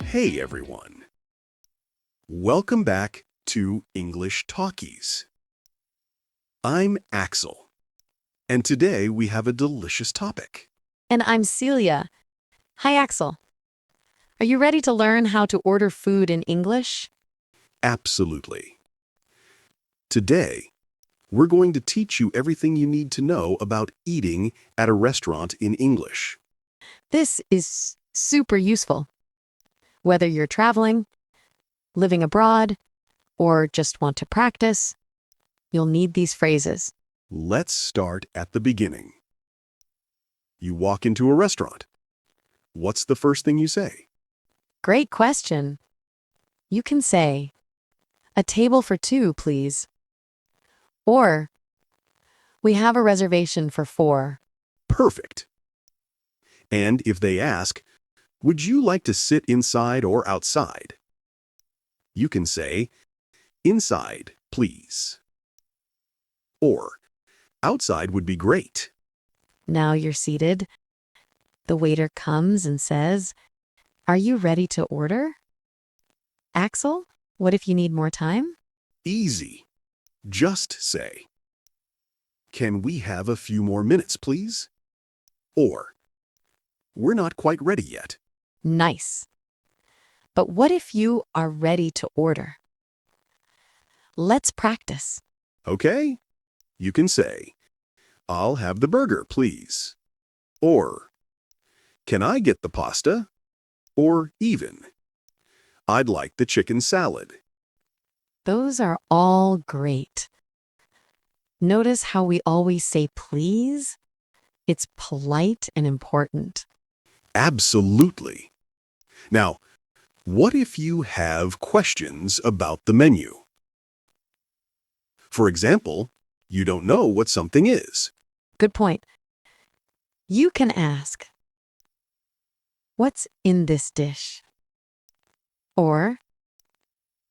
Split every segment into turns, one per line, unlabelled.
Hey everyone! Welcome back to English Talkies. I'm Axel, and today we have a delicious topic.
And I'm Celia. Hi, Axel. Are you ready to learn how to order food in English?
Absolutely. Today, we're going to teach you everything you need to know about eating at a restaurant in English.
This is super useful. Whether you're traveling, living abroad, or just want to practice, you'll need these phrases.
Let's start at the beginning. You walk into a restaurant. What's the first thing you say?
Great question. You can say, "A table for two, please." Or, "We have a reservation for four."
Perfect. And if they ask, would you like to sit inside or outside? You can say, inside, please. Or, outside would be great.
Now you're seated. The waiter comes and says, "Are you ready to order?" Axel, what if you need more time?
Easy. Just say, can we have a few more minutes, please? Or, we're not quite ready yet.
Nice. But what if you are ready to order? Let's practice.
Okay? You can say, I'll have the burger, please. Or, can I get the pasta? Or even, I'd like the chicken salad.
Those are all great. Notice how we always say please? It's polite and important.
Absolutely. Now, what if you have questions about the menu? For example, you don't know what something is.
Good point. You can ask, "What's in this dish?" Or,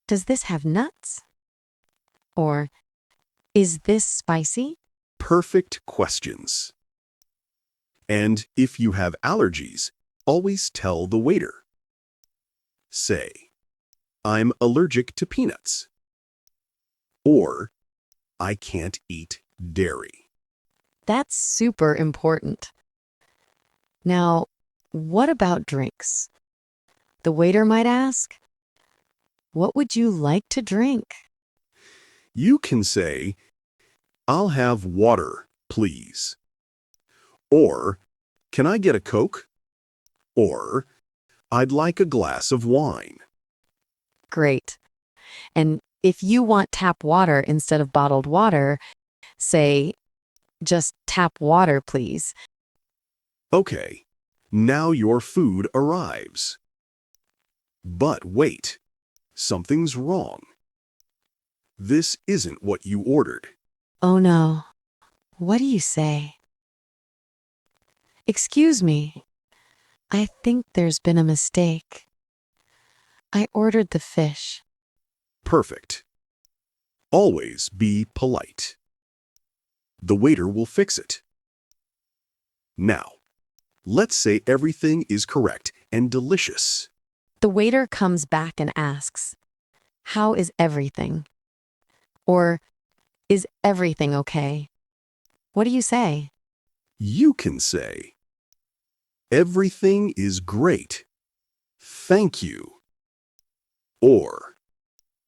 "Does this have nuts?" Or, "Is this spicy?"
Perfect questions. And if you have allergies, always tell the waiter. Say, I'm allergic to peanuts. Or, I can't eat dairy.
That's super important. Now, what about drinks? The waiter might ask, "What would you like to drink?"
You can say, I'll have water, please. Or, can I get a Coke? Or, I'd like a glass of wine.
Great. And if you want tap water instead of bottled water, say, "Just tap water, please."
Okay, now your food arrives. But wait, something's wrong. This isn't what you ordered.
Oh no. What do you say? "Excuse me. I think there's been a mistake. I ordered the fish."
Perfect. Always be polite. The waiter will fix it. Now, let's say everything is correct and delicious.
The waiter comes back and asks, "How is everything?" Or, "Is everything okay?" What do you say?
You can say, everything is great. Thank you. Or,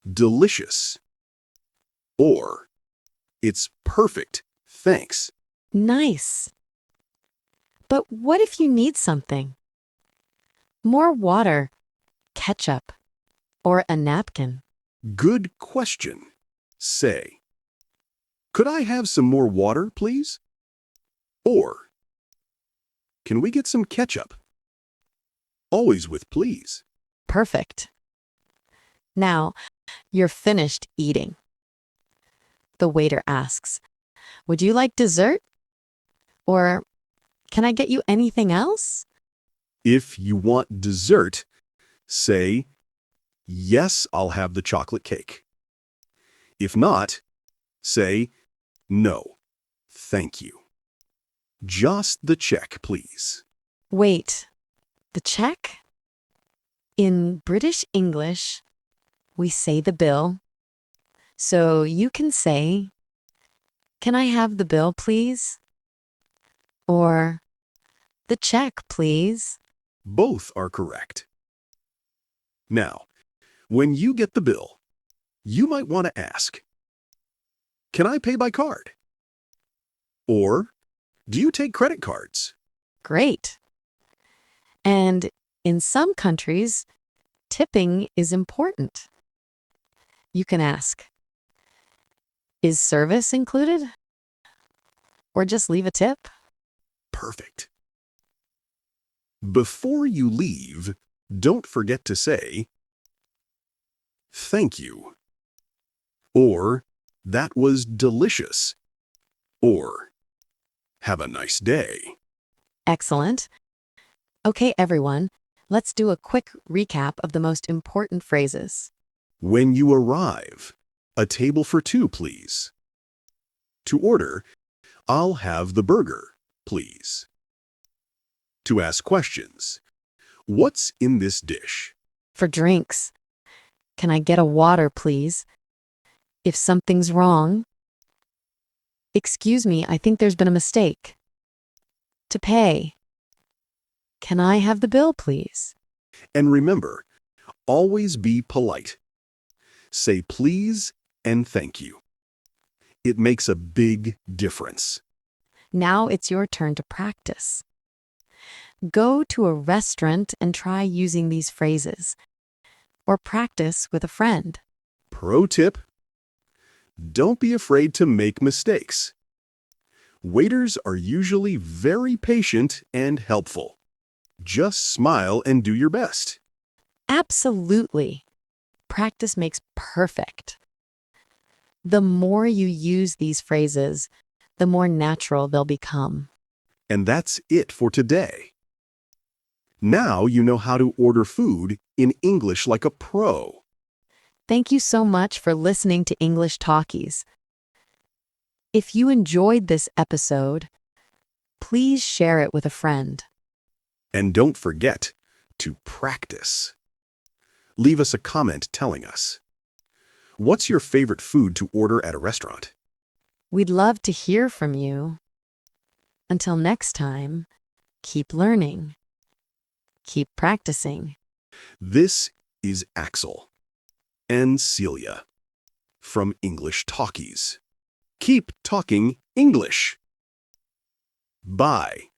delicious. Or, it's perfect. Thanks.
Nice. But what if you need something? More water, ketchup, or a napkin?
Good question. Say, could I have some more water, please? Or, can we get some ketchup? Always with please.
Perfect. Now, you're finished eating. The waiter asks, "Would you like dessert?" Or, "Can I get you anything else?"
If you want dessert, say, yes, I'll have the chocolate cake. If not, say, no, thank you. Just the check, please.
Wait, the check? In British English, we say the bill. So you can say, "Can I have the bill, please?" Or, "The check, please."
Both are correct. Now, when you get the bill, you might want to ask, "Can I pay by card?" Or, "Do you take credit cards?"
Great. And in some countries, tipping is important. You can ask, "Is service included?" Or just leave a tip.
Perfect. Before you leave, don't forget to say, "Thank you." Or, "That was delicious." Or, "Have a nice day."
Excellent. Okay, everyone, let's do a quick recap of the most important phrases.
When you arrive, "A table for two, please." To order, "I'll have the burger, please." To ask questions, "What's in this dish?"
For drinks, "Can I get a water, please?" If something's wrong, "Excuse me, I think there's been a mistake." To pay, "Can I have the bill, please?"
And remember, always be polite. Say please and thank you. It makes a big difference.
Now it's your turn to practice. Go to a restaurant and try using these phrases, or practice with a friend.
Pro tip: don't be afraid to make mistakes. Waiters are usually very patient and helpful. Just smile and do your best.
Absolutely. Practice makes perfect. The more you use these phrases, the more natural they'll become.
And that's it for today. Now you know how to order food in English like a pro.
Thank you so much for listening to English Talkies. If you enjoyed this episode, please share it with a friend.
And don't forget to practice. Leave us a comment telling us, what's your favorite food to order at a restaurant?
We'd love to hear from you. Until next time, keep learning. Keep practicing.
This is Axel and Celia from English Talkies. Keep talking English. Bye.